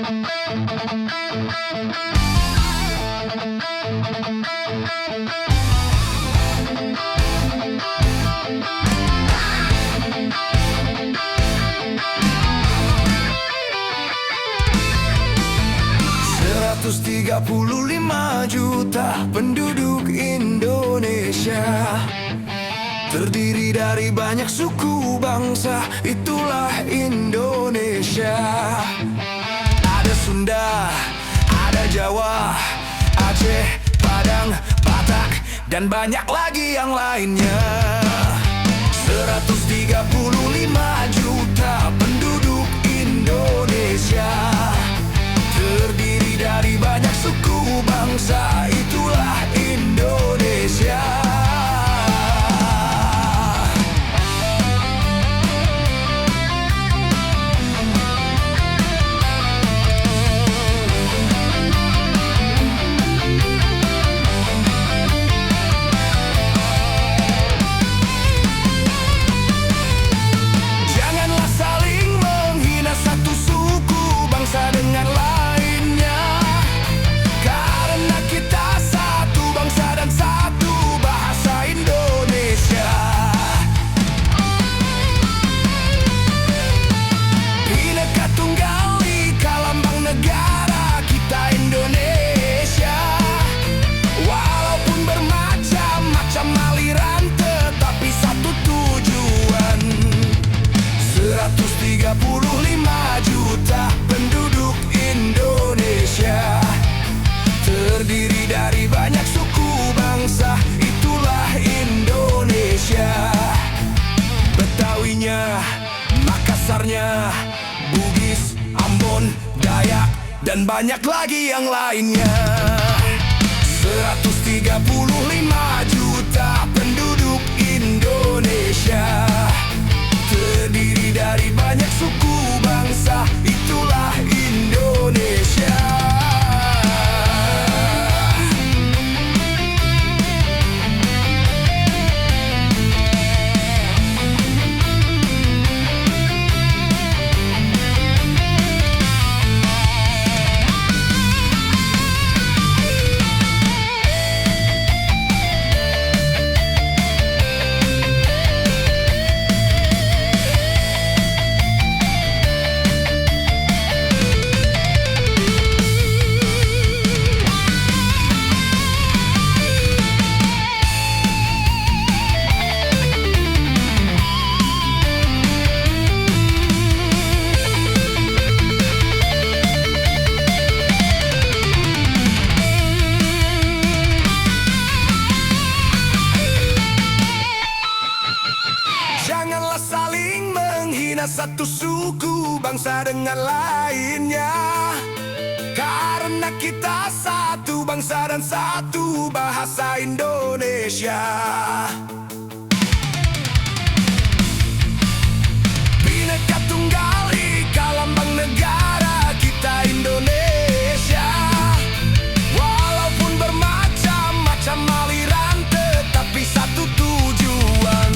135 juta penduduk Indonesia, terdiri dari banyak suku bangsa, itulah Indonesia. Ada Sunda, ada Jawa, Aceh, Padang, Batak, dan banyak lagi yang lainnya. 135 juta penduduk Indonesia, terdiri dari banyak suku bangsa, itulah Indonesia. Janganlah saling menghina satu suku bangsa dengan lainnya, karena kita satu bangsa dan satu bahasa Indonesia. Bhinneka Tunggal Ika lambang negara kita Indonesia. Walaupun bermacam-macam aliran, tetapi satu tujuan. 135 juta penduduk Indonesia, terdiri dari banyak suku bangsa, itulah Indonesia. Betawinya, Makassarnya, Bugis, Ambon, Dayak, dan banyak lagi yang lainnya. 135 juta penduduk Indonesia, terdiri dari banyak suku bangsa, itulah Indonesia. Janganlah saling menghina satu suku bangsa dengan lainnya, karena kita satu bangsa dan satu bahasa Indonesia. Bhinneka Tunggal Ika lambang negara kita Indonesia. Walaupun bermacam-macam aliran, tetapi satu tujuan.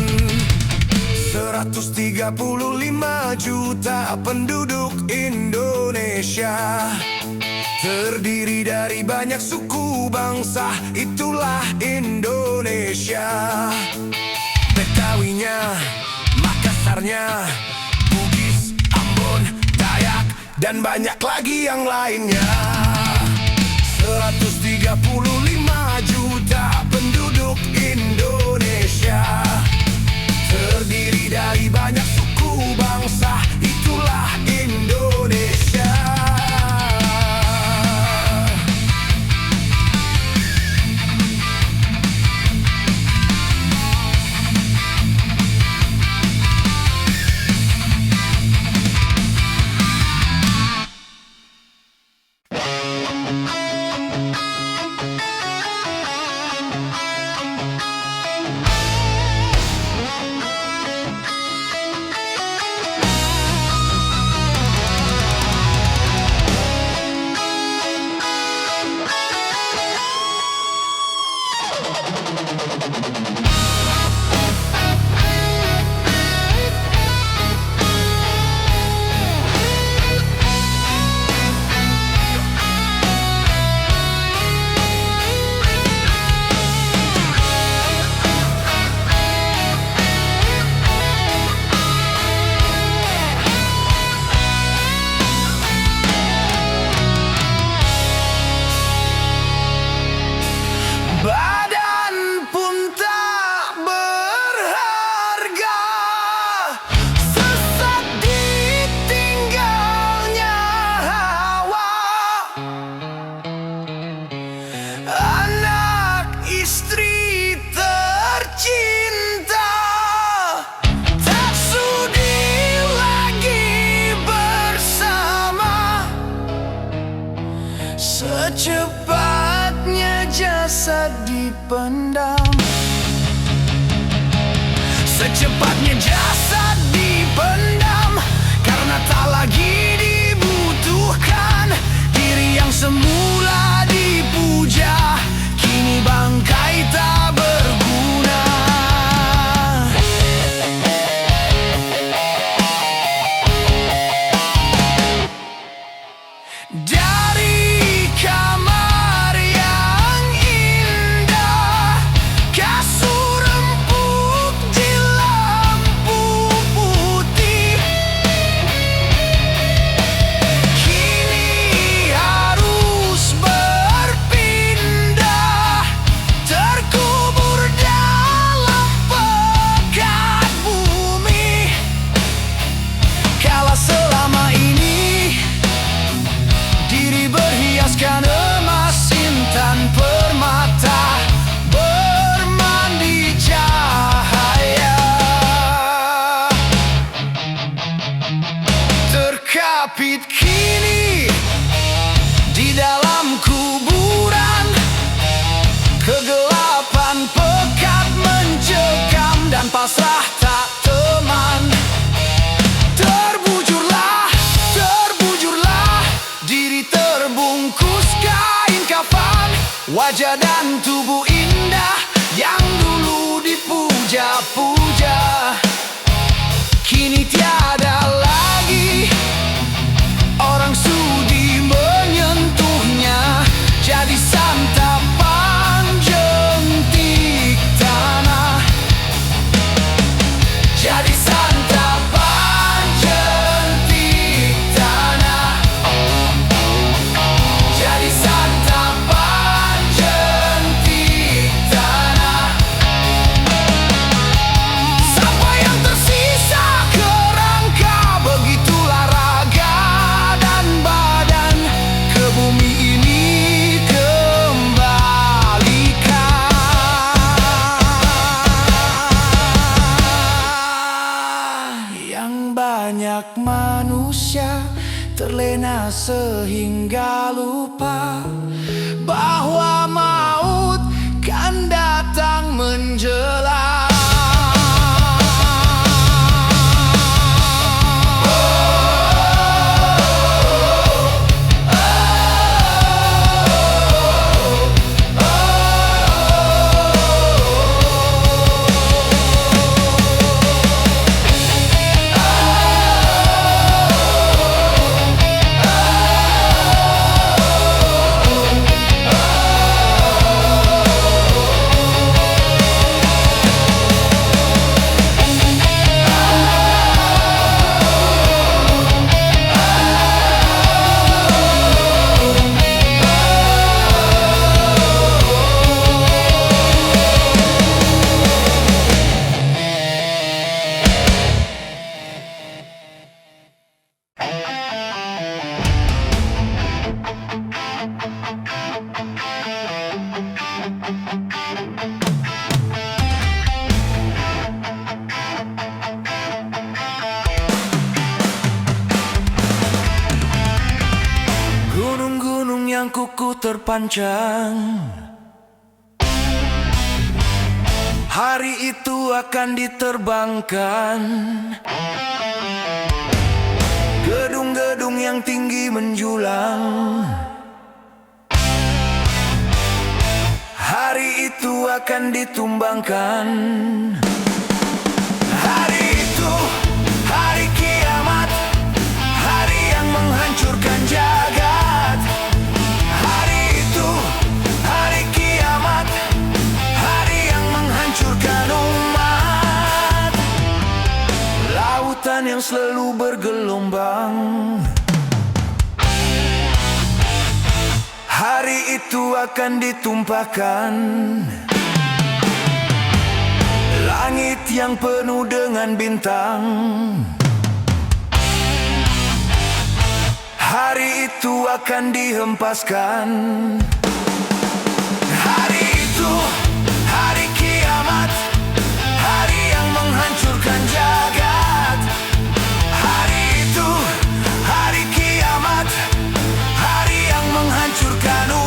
135 juta penduduk Indonesia, terdiri dari banyak suku bangsa, itulah Indonesia. Betawinya, Makassarnya, Bugis, Ambon, Dayak, dan banyak lagi yang lainnya. 135 juta penduduk Indonesia, terdiri dari banyak suku bangsa, itulah Indonesia. Secepatnya jasad dipendam, secepatnya jasad dipendam, karena tak lagi dibutuhkan. Diri yang semula dipuja, kini bangkai tak berguna. Dari kamar yang indah, kasur empuk di lampu putih, kini harus berpindah, terkubur dalam pekat bumi. Kala selama ini diri berhiaskan emas, intan permata, bermandi cahaya, terkapit kini di dalam kuburan. Kegelapan pekat mencekam dan pasrah tak teman. Terbujurlah, diri terbungkus kain kafan. Wajah dan tubuh indah yang dulu dipuja-puja, kini tiada lagi orang sudi menyentuhnya. Jadi santapan jentik tanah, jadi santapan jentik tanah, jadi santapan jentik tanah. Sampai yang tersisa kerangka, begitulah raga dan badan ke bumi ini kembalikan. Yang banyak manusia terlena sehingga lupa bahwa maut kan datang menjelang. Gunung-gunung yang kukuh terpanjang, hari itu akan diterbangkan. Gedung-gedung yang tinggi menjulang, hari itu akan ditumbangkan. Hari itu, hari kiamat, hari yang menghancurkan jagat. Hari itu, hari kiamat, hari yang menghancurkan umat. Lautan yang selalu bergelombang, hari itu akan ditumpahkan. Langit yang penuh dengan bintang, hari itu akan dihempaskan. Hari itu, hari kiamat, hari yang menghancurkan jagat. Hari itu, hari kiamat, hari yang menghancurkan umat.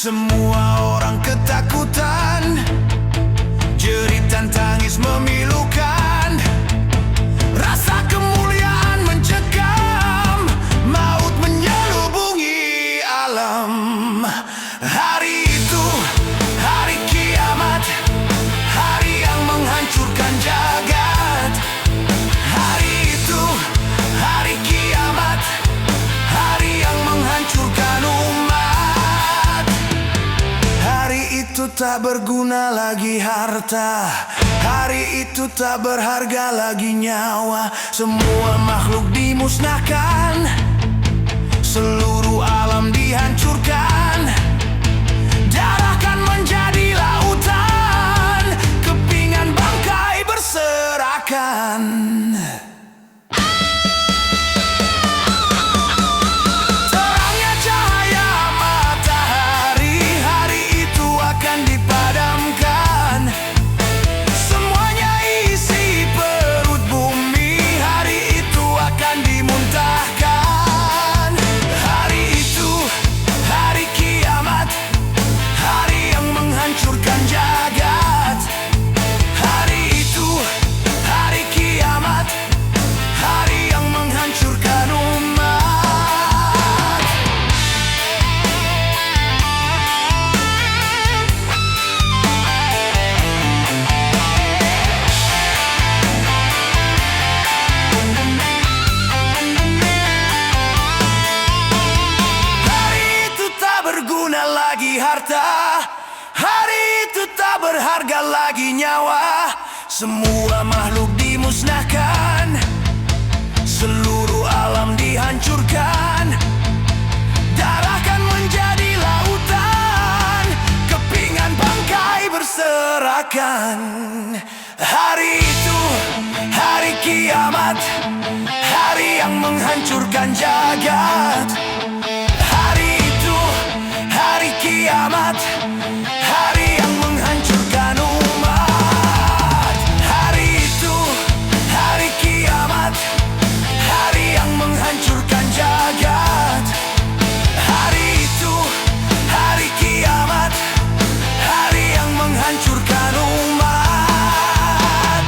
Semua orang ketakutan, jeritan tangis memilukan, rasa kemuliaan mencekam, maut menyelubungi alam. Hari itu, hari kiamat, hari yang menghancurkan jagat. Hari itu, hari kiamat, hari yang menghancurkan umat. Hari itu tak berguna lagi harta, hari itu tak berharga lagi nyawa. Semua makhluk dimusnahkan, seluruh alam dihancurkan. Darah kan menjadi lautan, kepingan bangkai berserakan. Terangnya cahaya matahari, hari itu akan dipadamkan. Semuanya isi perut bumi, hari itu akan dimuntahkan. Hari itu, hari kiamat, hari yang menghancurkan jagat. Hari itu, hari kiamat, hari yang menghancurkan umat. Hari itu tak berguna lagi harta, hari itu tak berharga lagi nyawa. Semua makhluk dimusnahkan, seluruh alam dihancurkan. Darah kan menjadi lautan, kepingan bangkai berserakan. Hari itu, hari kiamat, hari yang menghancurkan jagat. Hari itu, hari kiamat, hari yang menghancurkan umat. Hari itu, hari kiamat, hari yang menghancurkan jagat. Hari itu, hari kiamat, hari yang menghancurkan umat.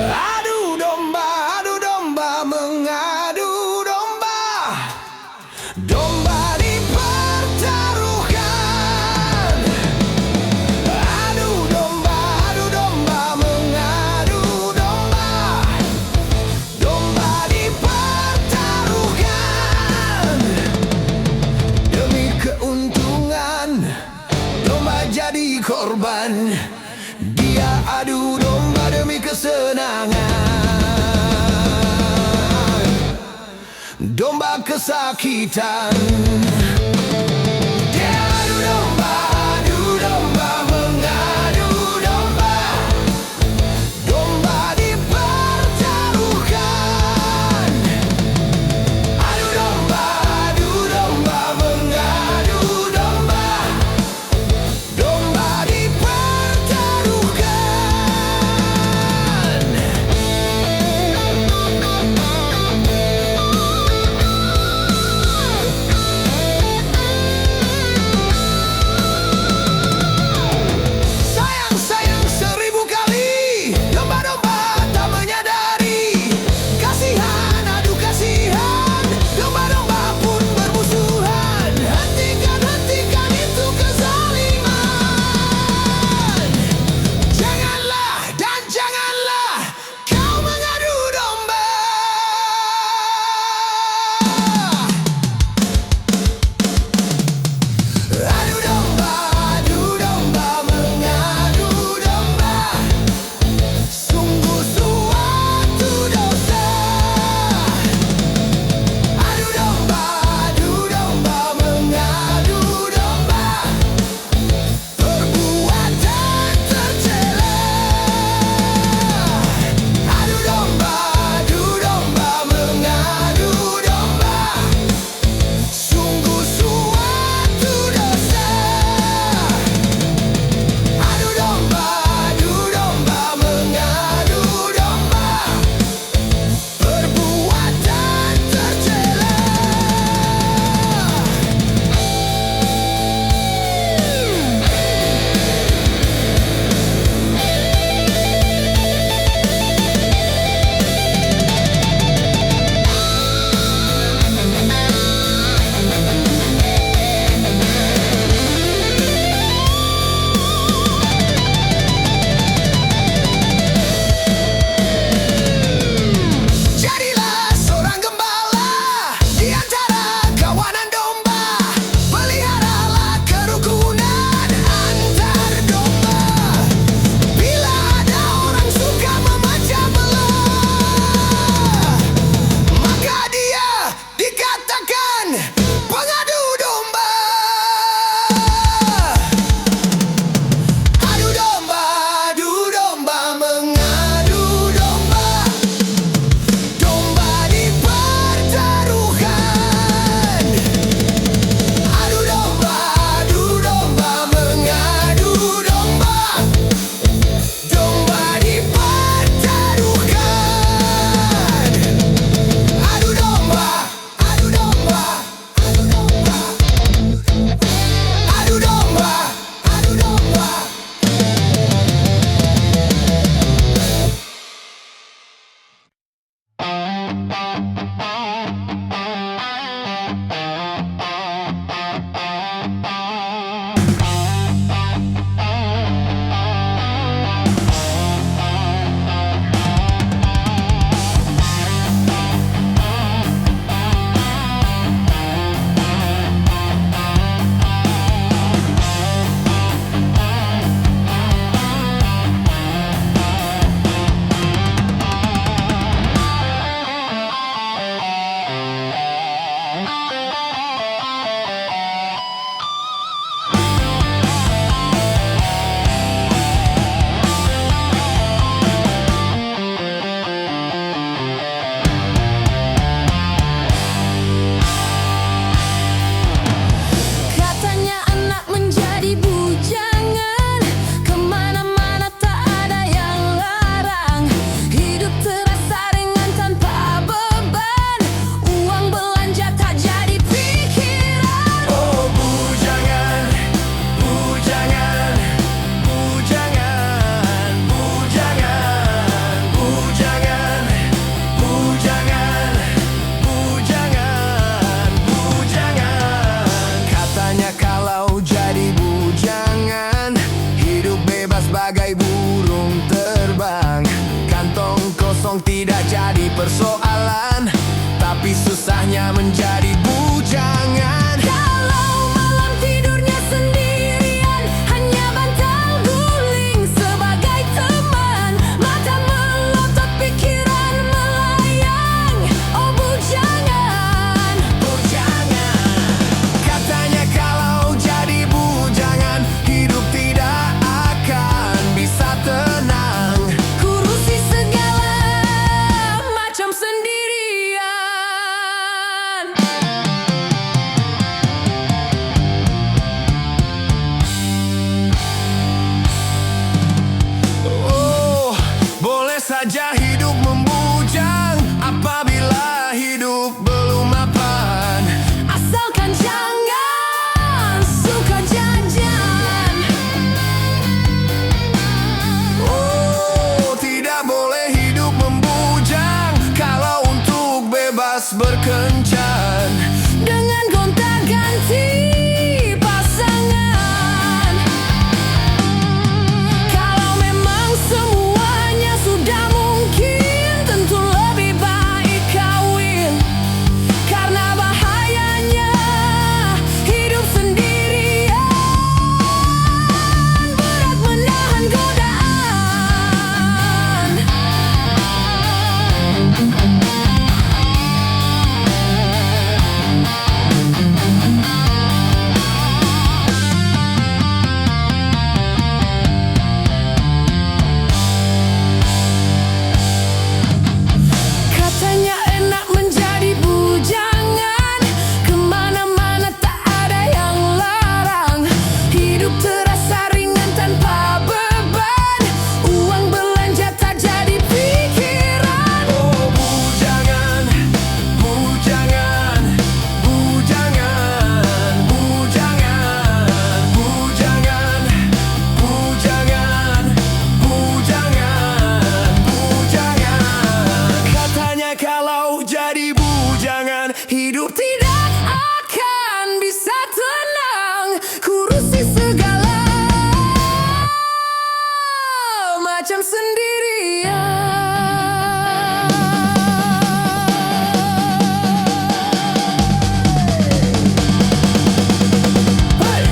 Adu domba mengadu domba. Domba dipertaruhkan. Adu domba mengadu domba. Domba dipertaruhkan. Demi keuntungan, domba jadi korban. Dia adu domba demi kesenangan. Domba kesakitan. Dia adu domba mengadu domba. Domba dipertaruhkan. Adu domba mengadu domba. Domba dipertaruhkan. persoalan, tapi susahnya menjadi bujangan. Kalau malam tidurnya sendirian, hanya bantal guling sebagai teman. Mata melotot, pikiran melayang. Oh bujangan, Bujangan. Katanya kalau jadi bujangan, hidup tidak akan bisa tenang. kurusi segala macam sendirian. Oh, boleh saja hidup membujang apabila hidup belum mapan. Asalkan jangan suka jajan. Oh, tidak boleh hidup membujang kalau untuk bebas berkencan. Dengan gonta-ganti pasangan. Kalau memang semuanya sudah mungkin, tentu lebih baik kawin. Karena bahayanya hidup sendirian, berat menahan godaan. Katanya enak menjadi bujangan, kemana-mana tak ada yang larang. Hidup terasa ringan tanpa beban, uang belanja tak jadi pikiran. Oh, bujangan, bujangan, bujangan, bujangan, bujangan, bujangan, bujangan, bujangan. Katanya kalau jadi bujangan, hidup Tidak akan bisa tenang, kurusi segala macam sendirian. Hey!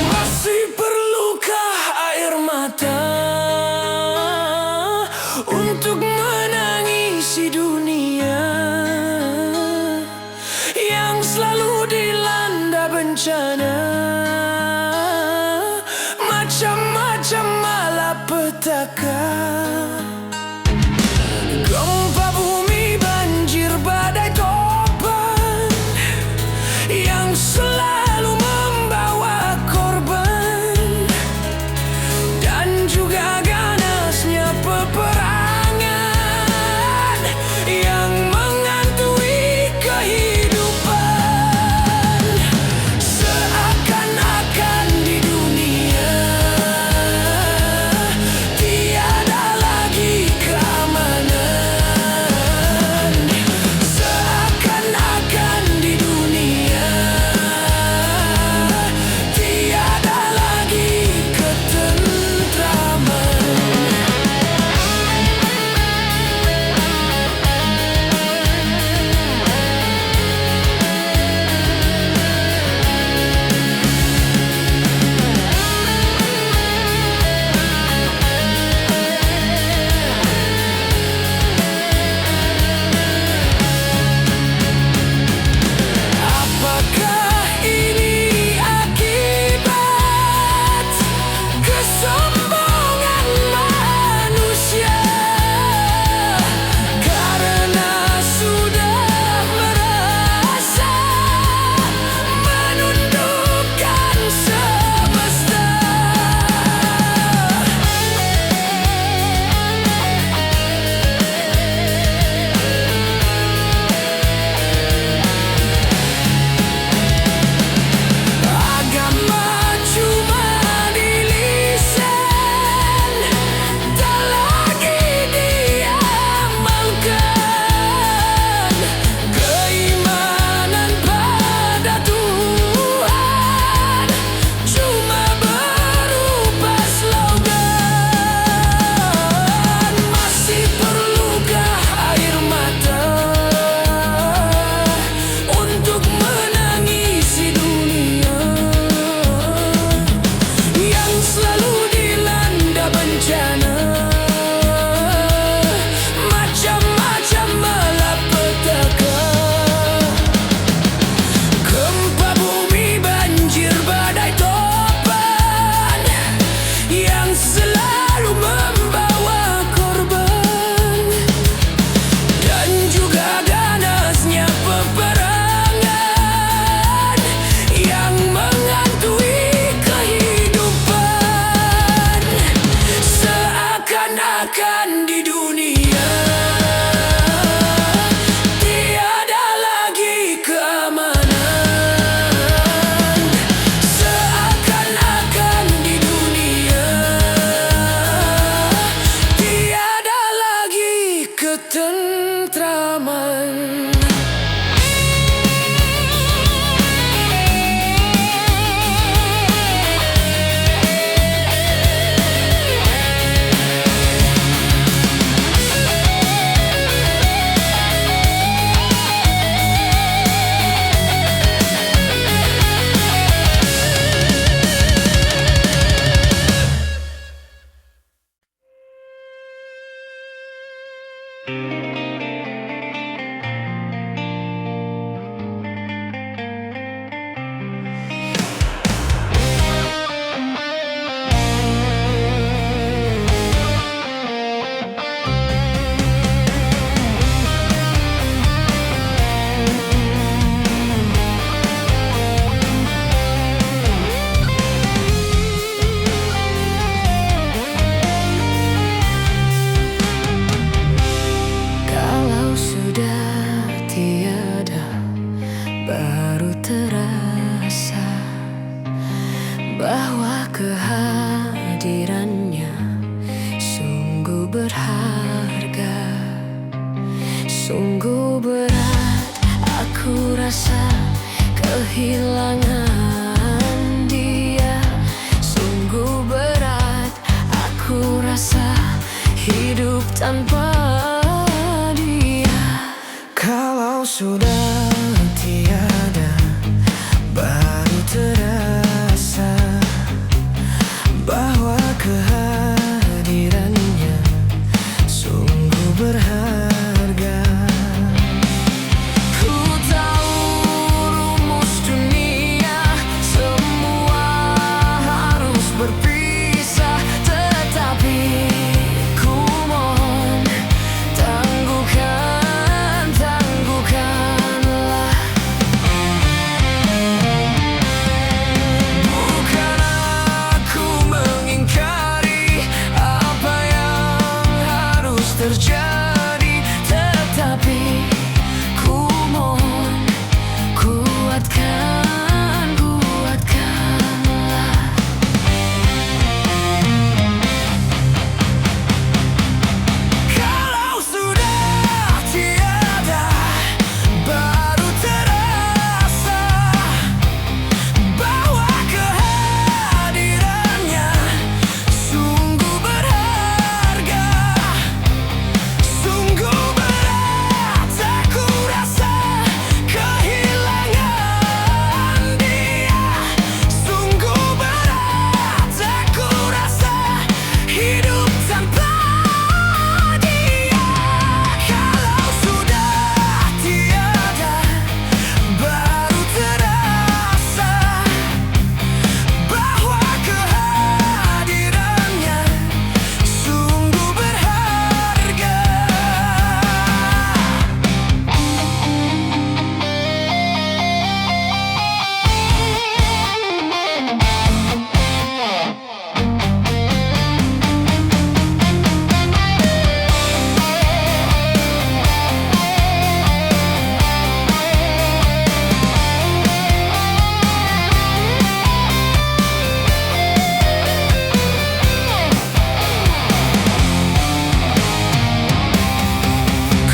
Masih perlukah air mata untuk menangisi dunia yang selalu dilanda bencana, macam-macam malapetaka. Gempa bumi, banjir, badai, topan yang selalu membawa korban, dan juga ganasnya peperangan yang menghantui kehidupan. baru terasa bahwa kehadirannya sungguh berharga. Sungguh berat aku rasa kehilangan dia. Sungguh berat aku rasa hidup tanpa dia. Kalau sudah tiada, baru terasa bahwa kehadirannya sungguh berharga. Ku tahu rumus dunia, semua harus berpisah, tetapi ku mohon tangguhkanlah. Bukan aku mengingkari apa yang harus terjadi, Tetapi ku mohon kuatkanlah. kalau sudah tiada, baru terasa bahwa kehadirannya sungguh berharga. Sungguh berat aku rasa kehilangan dia. Sungguh berat aku rasa hidup tanpa dia. Kalau sudah tiada, baru terasa bahwa kehadirannya sungguh berharga.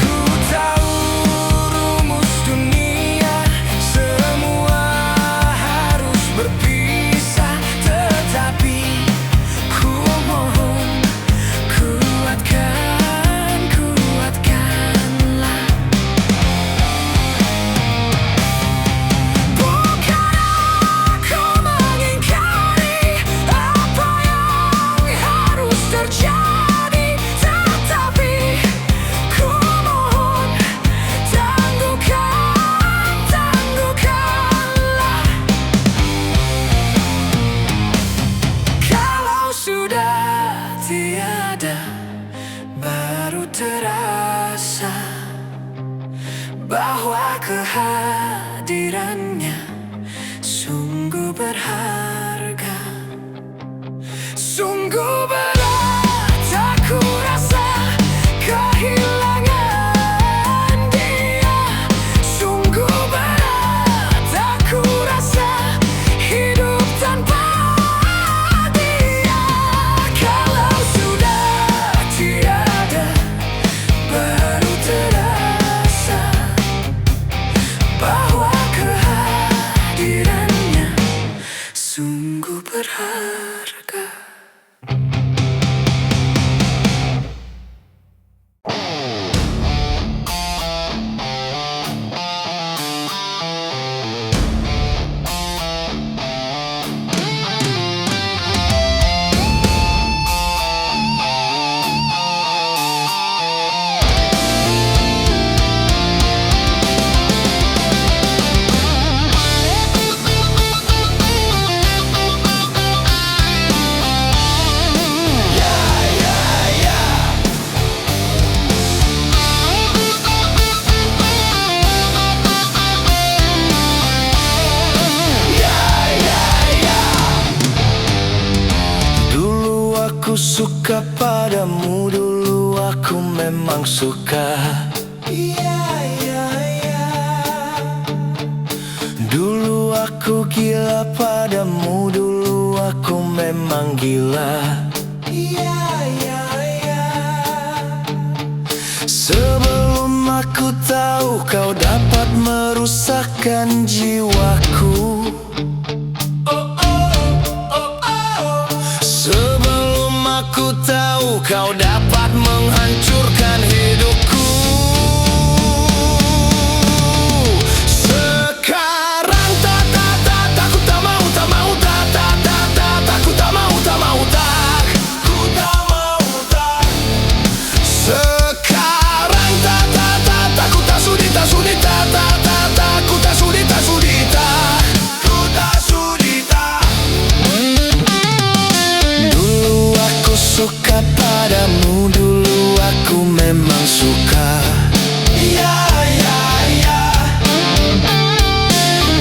Ku tahu rumus dunia, semua harus berpisah, tetapi ku mohon kuatkanlah. Bukan aku mengingkari apa yang harus terjadi, tetapi ku mohon tangguhkanlah. Kalau sudah tiada, baru terasa bahwa kehadirannya sungguh berharga. Sungguh berat aku rasa kehilangan dia. Sungguh berat aku rasa hidup tanpa dia. Kalau sudah tiada, baru terasa bahwa kehadirannya sungguh berharga. Aku suka padamu, dulu aku memang suka. aku gila padamu. Dulu aku memang gila. Sebelum aku tahu kau dapat merusakkan jiwaku. Sebelum aku tahu kau dapat menghancurkan hidupku. Sekarang aku tak mau, tak mau, aku tak mau, tak mau, aku tak mau, tak. Sekarang aku tak sudi, tak sudi, aku tak sudi, tak sudi, aku tak sudi, tak. Dulu aku suka padamu, dulu aku memang suka.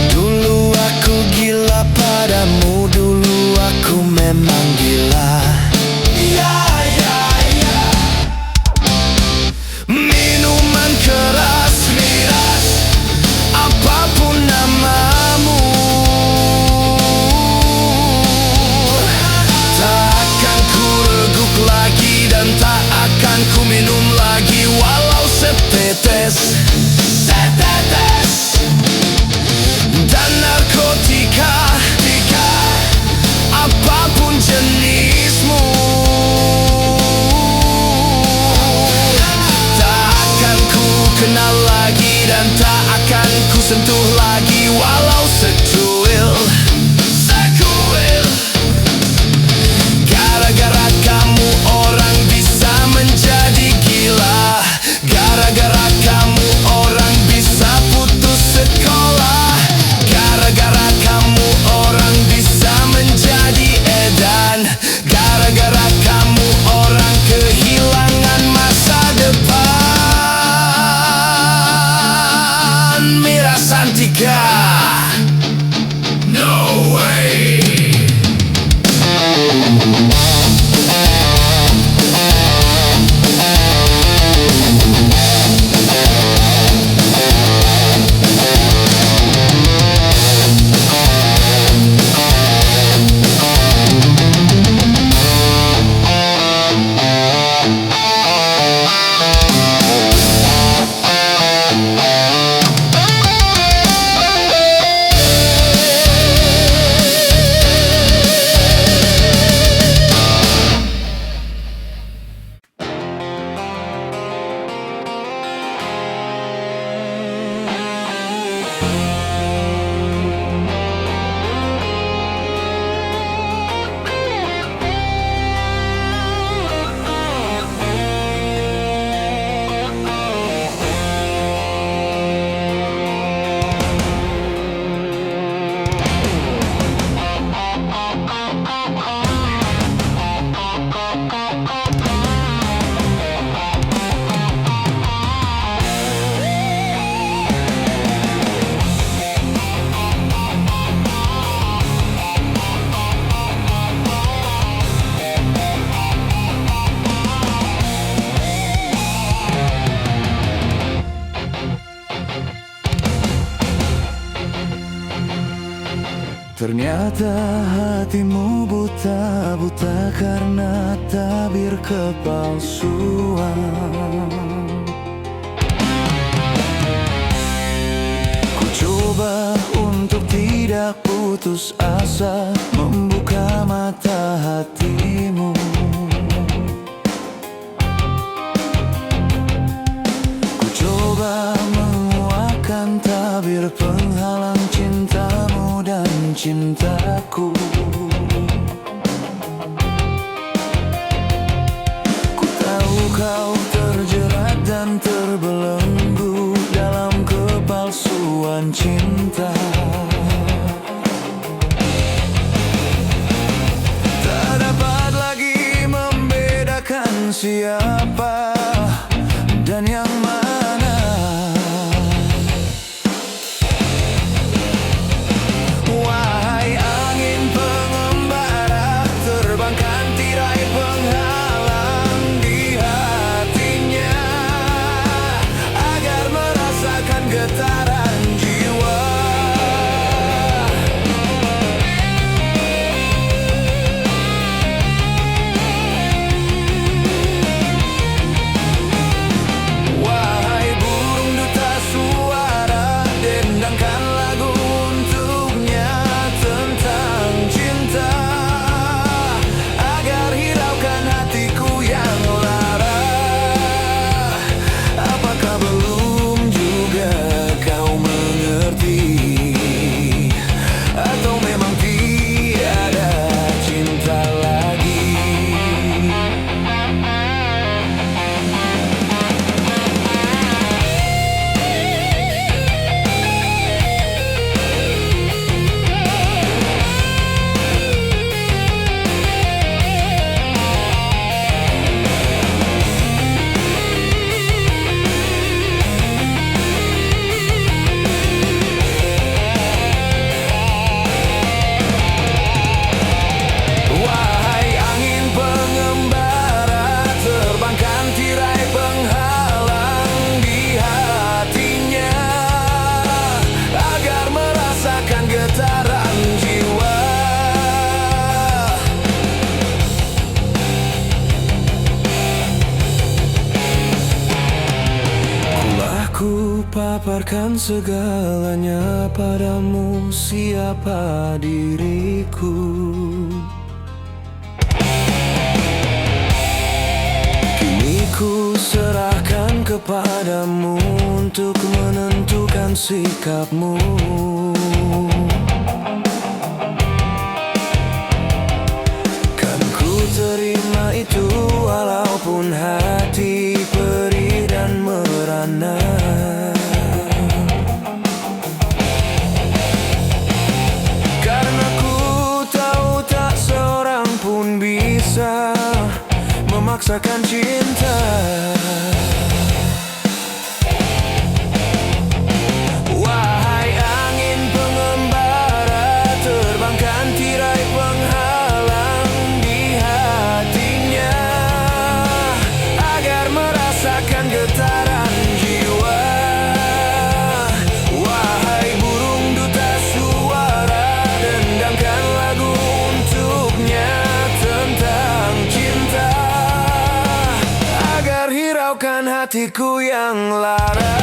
Dulu aku gila padamu, dulu aku memang gila. Minuman keras, miras, apapun namamu, tak akan ku reguk lagi dan tak akan ku minum lagi walau setetes, setetes. Dan narkotika, apapun jenismu, tak akan ku kenal lagi dan tak akan ku sentuh lagi walau secuil, sekuil. Gara-gara kamu orang bisa menjadi gila. Gara-gara kamu orang bisa putus sekolah. Gara-gara kamu orang bisa menjadi edan. Gara-gara kamu orang kehilangan masa depan. Mira Santika, no way. Ternyata hatimu buta, buta karena tabir kepalsuan. Ku coba untuk tidak putus asa, membuka mata hatimu. Ku coba menguatkan tabir penghalang cintamu dan cintaku. Ku tahu kau terjerat dan terbelenggu dalam kepalsuan cinta. Tak dapat lagi membedakan siapa dan yang mana. Getaran jiwa memaparkan segalanya padamu, siapa diriku. Kini ku serahkan kepadamu untuk menentukan sikapmu. Kan ku terima itu walaupun hati perih dan merana. Karena ku tahu tak seorang pun bisa memaksakan cinta. Wahai angin pengembara, terbangkan tirai penghalang di hatinya, agar merasakan getaran jiwa. Wahai burung duta suara, dendangkan lagu untuknya tentang cinta, agar hiraukan hatiku yang lara.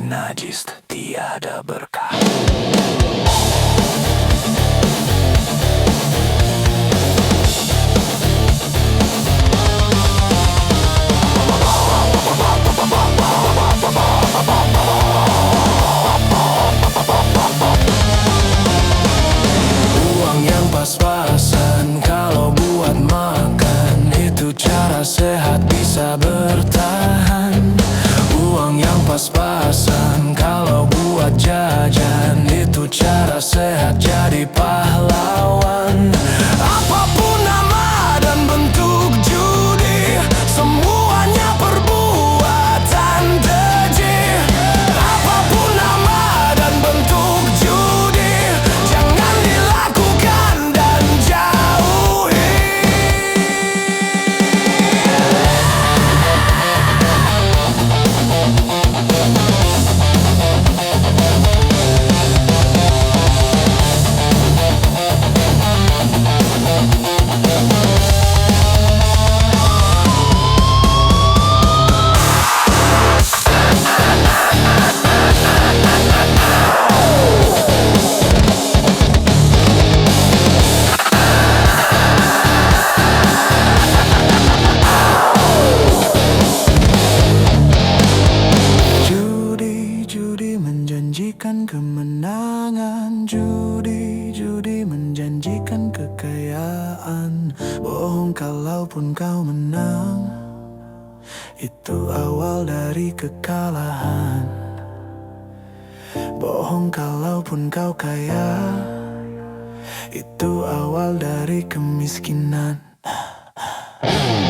Najis tiada berkah. Uang yang pas-pasan kalau buat makan, itu cara sehat bisa bertahan. Uang yang pas-pasan kalau buat jajan, itu cara sehat jadi pahlawan. Apapun nama dan bentuk judi, semuanya perbuatan keji. Apapun nama dan bentuk judi, jangan dilakukan dan jauhi. Itu awal dari kekalahan. Bohong kalaupun kau kaya, itu awal dari kemiskinan.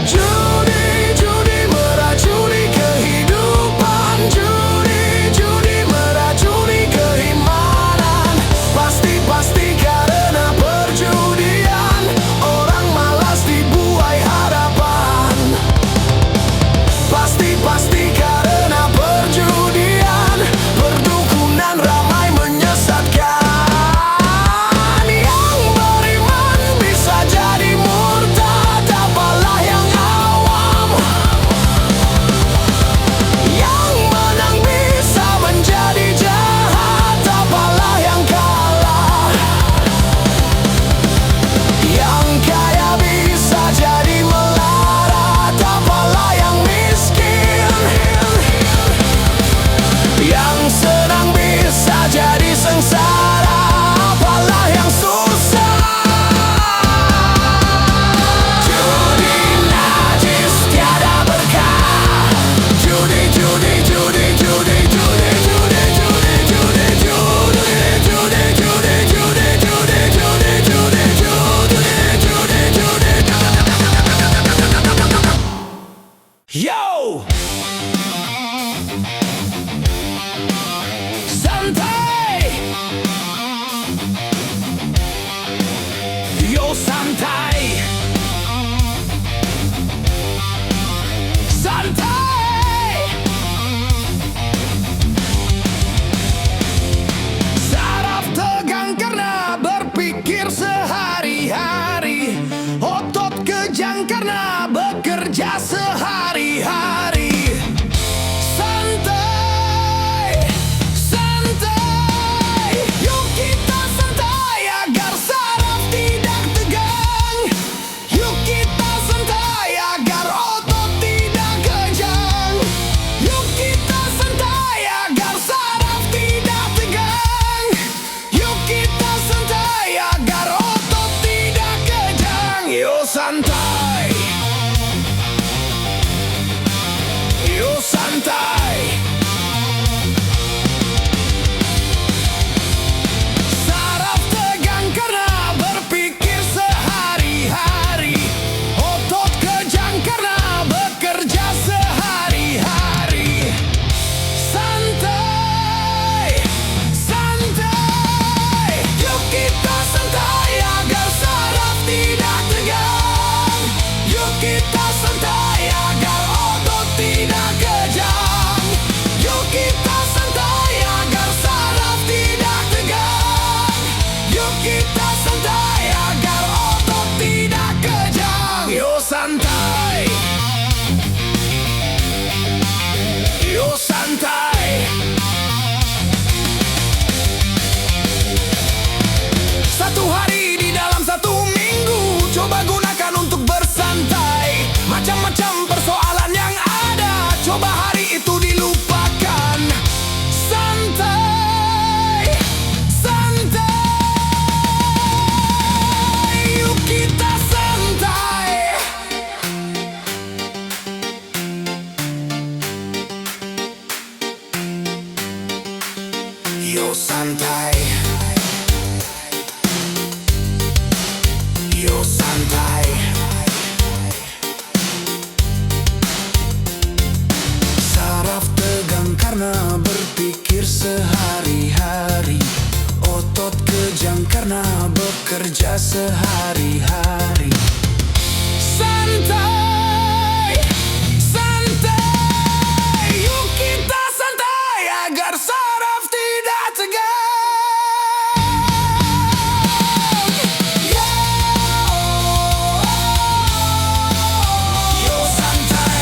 Judi, judi meracuni kehidupan. Judi, judi meracuni keimanan. Pasti karena perjudian, orang malas dibuai harapan. Pasti karena perjudian, perdukunan ramai menyesatkan. Yang beriman bisa jadi murtad, apalah yang awam. Yang menang bisa menjadi jahat, apalah yang kalah. Yang kaya bisa jadi melarat, apalah yang miskin. Yang senang bisa jadi sengsara, apalah yang susah. Judi najis tiada berkah. Judi, judi, judi, judi, judi, judi, judi, judi, judi, judi, judi, judi, judi, judi, judi, judi, judi, judi. Yo! Santai! Yo santai! Santai! Saraf tegang karena berpikir sehari-hari. Otot kejang karena bekerja sehari-hari. Santai, santai, yuk kita santai agar saraf tidak tegang. Yuk kita santai agar otot tidak kejang. Yuk kita santai agar saraf tidak tegang. Yuk kita santai agar otot tidak kejang. Yuk santai, yuk santai. Saraf tegang karena berpikir sehari-hari. Otot kejang karena bekerja sehari-hari. Santai, santai, yuk kita santai agar saraf tidak tegang. Yuk kita santai agar otot tidak kejang. Yuk kita santai agar saraf tidak tegang. Yuk kita santai agar otot tidak kejang. Yuk santai, yuk santai. Satu hari di dalam satu minggu, coba gunakan untuk bersantai. Macam-macam persoalan yang ada, coba hari itu dilupakan. Santai, santai, yuk kita santai. Yuk santai, yuk santai. Saraf tegang karena berpikir sehari-hari. Otot kejang karena bekerja sehari-hari. Santai, santai, yuk kita santai agar saraf tidak tegang. Yuk santai,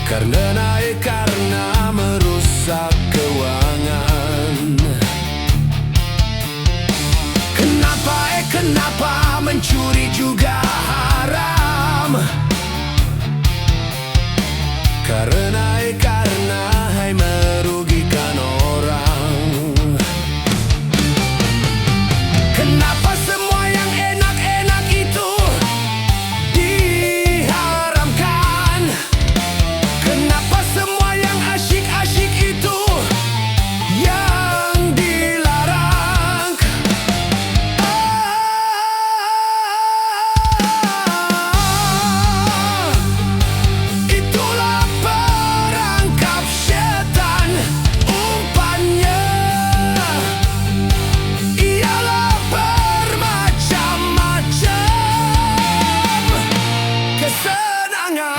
Karena naik karena merusak keuangan. Kenapa mencuri juga haram? Karena hai merugikan orang. Kenapa semua yang enak-enak itu diharamkan? Kenapa semua yang asyik-asyik itu yang dilarang? Itulah perangkap setan, umpannya ialah bermacam-macam kesenangan.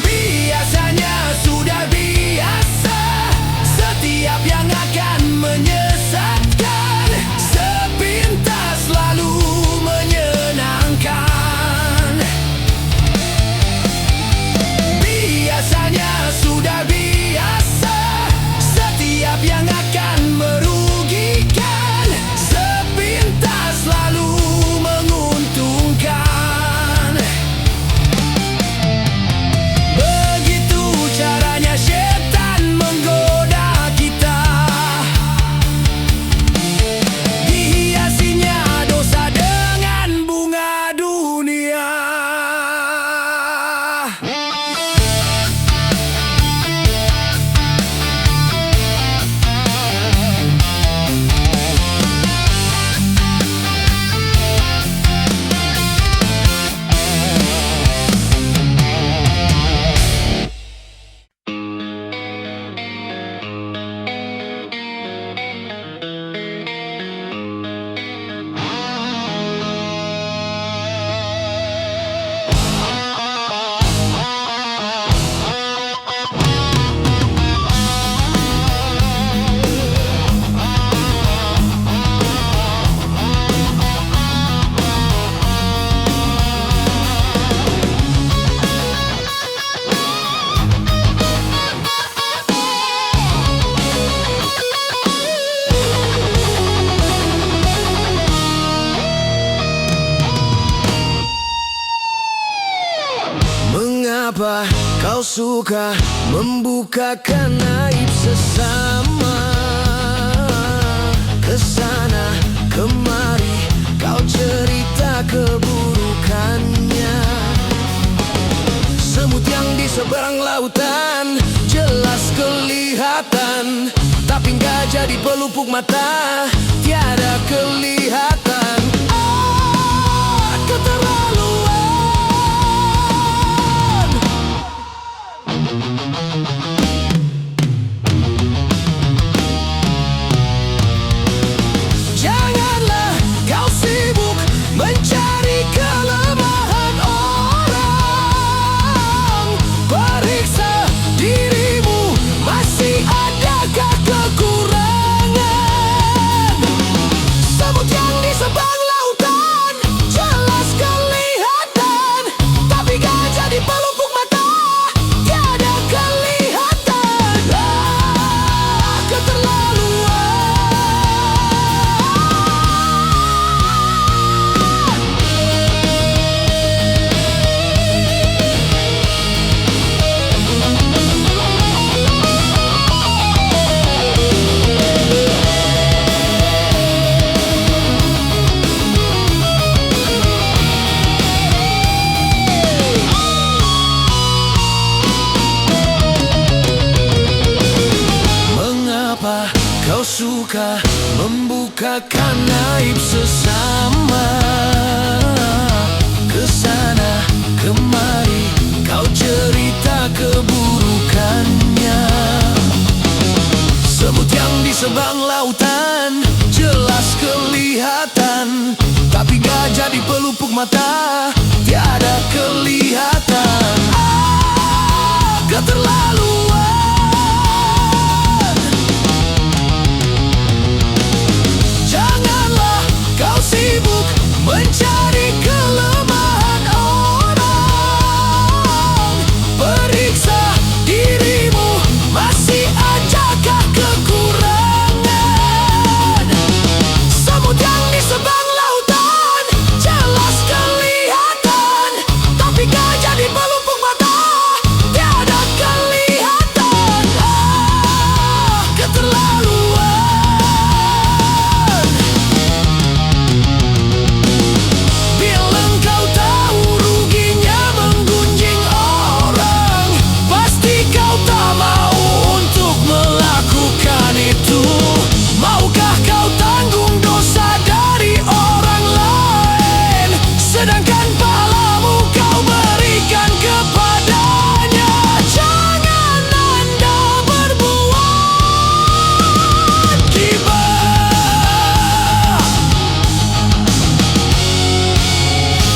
Biasanya sudah biasa, setiap yang akan menyesatkan sepintas selalu menyenangkan. Biasanya sudah biasa, setiap yang akan merugikan sepintas selalu menguntungkan. Begitu caranya setan menggoda kita, dihiasinya dosa dengan bunga dunia. Mengapa kau suka membukakan aib sesama? Kesana kemari kau cerita keburukannya. Semut yang di seberang lautan jelas kelihatan, tapi nggak jadi pelupuk mata, tiada kelihatan. Keterlaluan. Janganlah kau sibuk mencari kelemahan orang. Periksa dirimu, masih adakah kekurangan? akan aib sesama. Kesana kemari kau cerita keburukannya. Semut yang di seberang lautan jelas kelihatan, tapi gajah di pelupuk mata tiada kelihatan. Keterlaluan. Janganlah kau sibuk mencari kelemahan orang. Periksa dirimu, masih ajakah kekurangan? Semut yang di seberang lautan jelas kelihatan, tapi gajah di pelupuk mata tiada kelihatan. Keterlaluan. Bila engkau tahu ruginya menggunjing orang, pasti kau tak mau untuk melakukan itu. Maukah kau tanggung dosa dari orang lain, sedangkan pahalamu kau berikan kepadanya? Jangan Anda berbuat gibah.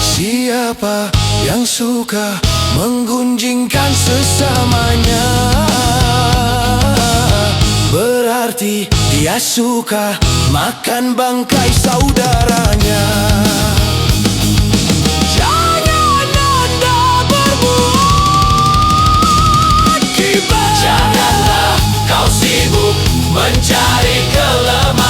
Siapa yang suka menggunjingkan sesamanya, berarti dia suka makan bangkai saudaranya. Jangan Anda berbuat gibah. Janganlah kau sibuk mencari kelemahan